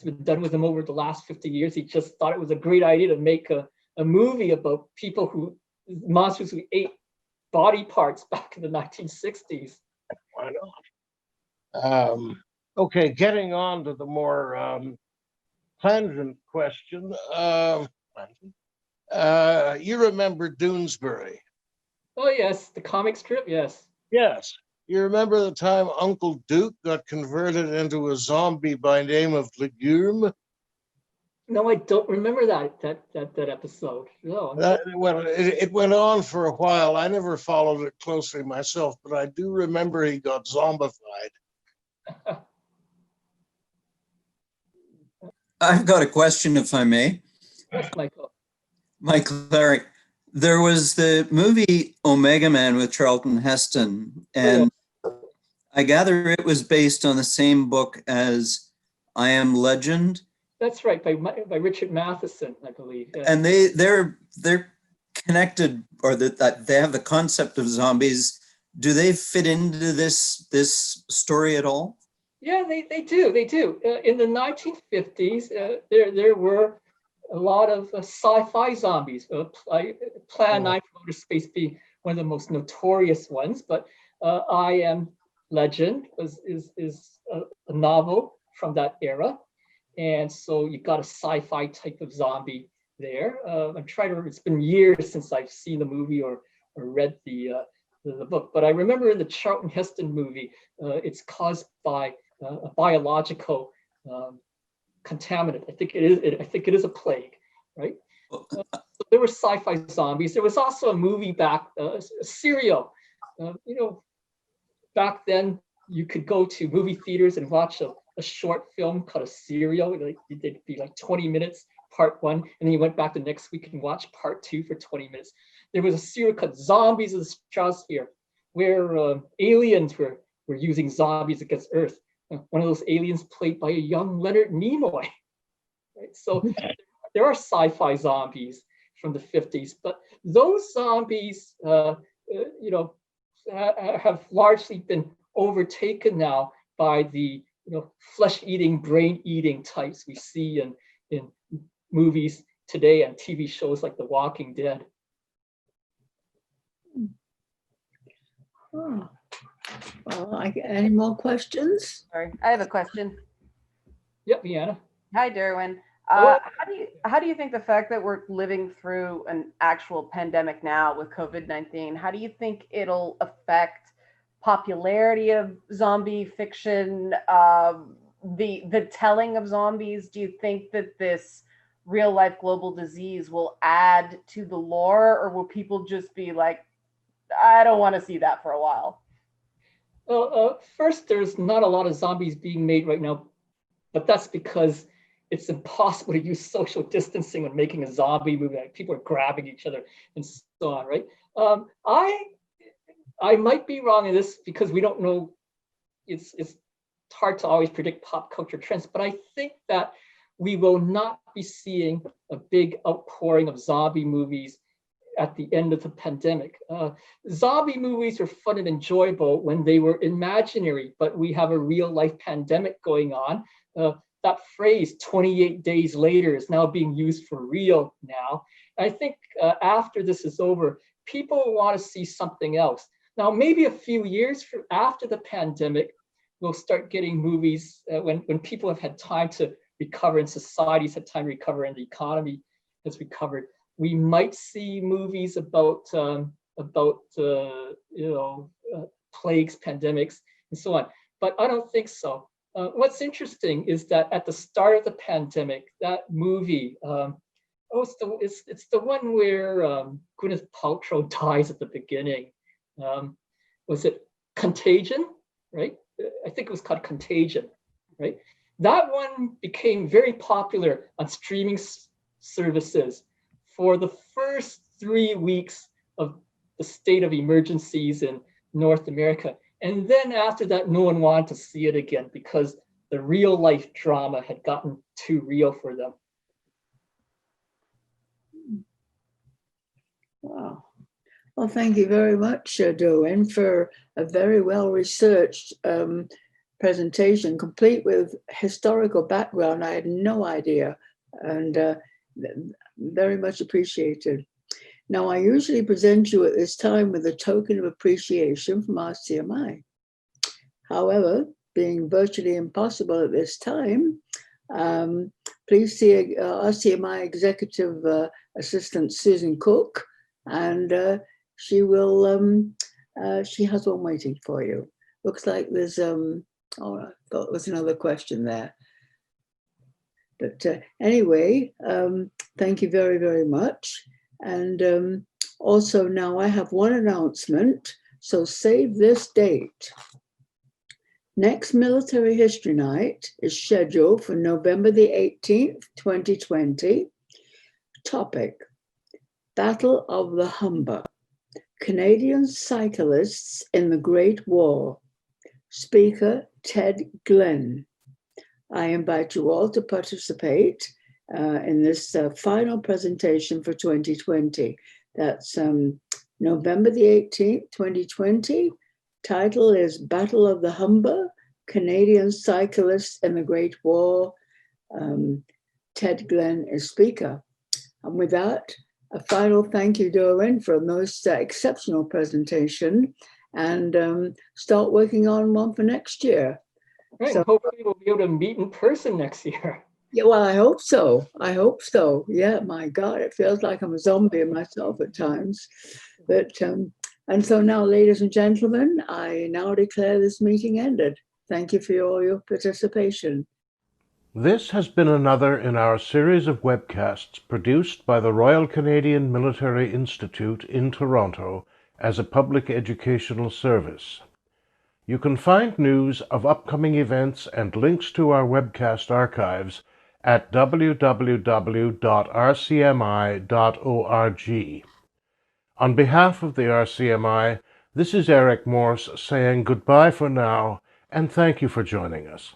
been done with him over the last 50 years, he just thought it was a great idea to make a movie about monsters who ate body parts back in the 1960s. Why not? Okay, getting on to the more tangent question. You remember Doonesbury? Oh yes, the comic strip, yes. Yes. You remember the time Uncle Duke got converted into a zombie by name of Legume? No, I don't remember that episode. No. Well, it went on for a while. I never followed it closely myself, but I do remember he got zombified. I've got a question, if I may. Yes, Michael. Michael Larry, there was the movie Omega Man with Charlton Heston, and I gather it was based on the same book as I Am Legend. That's right, by Richard Matheson, I believe. Yeah. And they're connected, or that they have the concept of zombies. Do they fit into this story at all? Yeah, they do. In the 1950s, there were a lot of sci-fi zombies. Plan 9 from Outer Space being one of the most notorious ones, but I Am Legend is a novel from that era. And so you got a sci-fi type of zombie there. I'm trying to remember, it's been years since I've seen the movie or read the book, but I remember in the Charlton Heston movie, it's caused by a biological contaminant. I think it is a plague, right? So there were sci-fi zombies. There was also a movie back, a serial. Back then you could go to movie theaters and watch a short film called a serial. It'd be like 20 minutes, part 1, and then you went back the next week and watched part 2 for 20 minutes. There was a serial called Zombies of the Stratosphere, where aliens were using zombies against Earth. One of those aliens played by a young Leonard Nimoy. Right? So there are sci-fi zombies from the 50s, but those zombies, have largely been overtaken now by the flesh-eating, brain-eating types we see in movies today and TV shows like The Walking Dead. Oh. Well, any more questions? Sorry, I have a question. Yep, Deanna. Hi, Derwin. How do you think the fact that we're living through an actual pandemic now with COVID-19, how do you think it'll affect popularity of zombie fiction, the telling of zombies? Do you think that this real life global disease will add to the lore, or will people just be like, I don't want to see that for a while? Well, first, there's not a lot of zombies being made right now, but that's because it's impossible to use social distancing when making a zombie movie. Like, people are grabbing each other and so on, right? I might be wrong in this because we don't know. It's hard to always predict pop culture trends, but I think that we will not be seeing a big outpouring of zombie movies at the end of the pandemic. Zombie movies are fun and enjoyable when they were imaginary, but we have a real life pandemic going on. That phrase 28 days later is now being used for real now. I think after this is over, people want to see something else. Now, maybe a few years after the pandemic, we'll start getting movies when people have had time to recover and society's had time to recover and the economy has recovered. We might see movies about plagues, pandemics, and so on. But I don't think so. What's interesting is that at the start of the pandemic, that movie, it's the one where Gwyneth Paltrow dies at the beginning. Was it Contagion? Right? I think it was called Contagion. Right? That one became very popular on streaming services for the first 3 weeks of the state of emergencies in North America. And then after that, no one wanted to see it again because the real life drama had gotten too real for them. Wow. Well, thank you very much, Derwin, for a very well-researched presentation, complete with historical background. I had no idea, and very much appreciated. Now, I usually present you at this time with a token of appreciation from RCMI. However, being virtually impossible at this time, please see RCMI Executive Assistant Susan Cook, and she will. She has one waiting for you. Looks like there's. Oh, I thought there was another question there. But anyway, thank you very, very much. And also now I have one announcement. So save this date. Next Military History Night is scheduled for November the 18th, 2020. Topic: Battle of the Humber, Canadian Cyclists in the Great War. Speaker Ted Glenn. I invite you all to participate in this final presentation for 2020. That's November the 18th, 2020. Title is Battle of the Humber, Canadian Cyclists in the Great War. Ted Glenn is speaker. And with that, a final thank you, Derwin, for a most exceptional presentation, and start working on one for next year. Right, So, hopefully we'll be able to meet in person next year. yeah, well, I hope so. I hope so. Yeah, my God, it feels like I'm a zombie myself at times. But and so now, ladies and gentlemen, I now declare this meeting ended. Thank you for all your participation. This has been another in our series of webcasts produced by the Royal Canadian Military Institute in Toronto as a public educational service. You can find news of upcoming events and links to our webcast archives at www.rcmi.org. On behalf of the RCMI, this is Eric Morse saying goodbye for now, and thank you for joining us.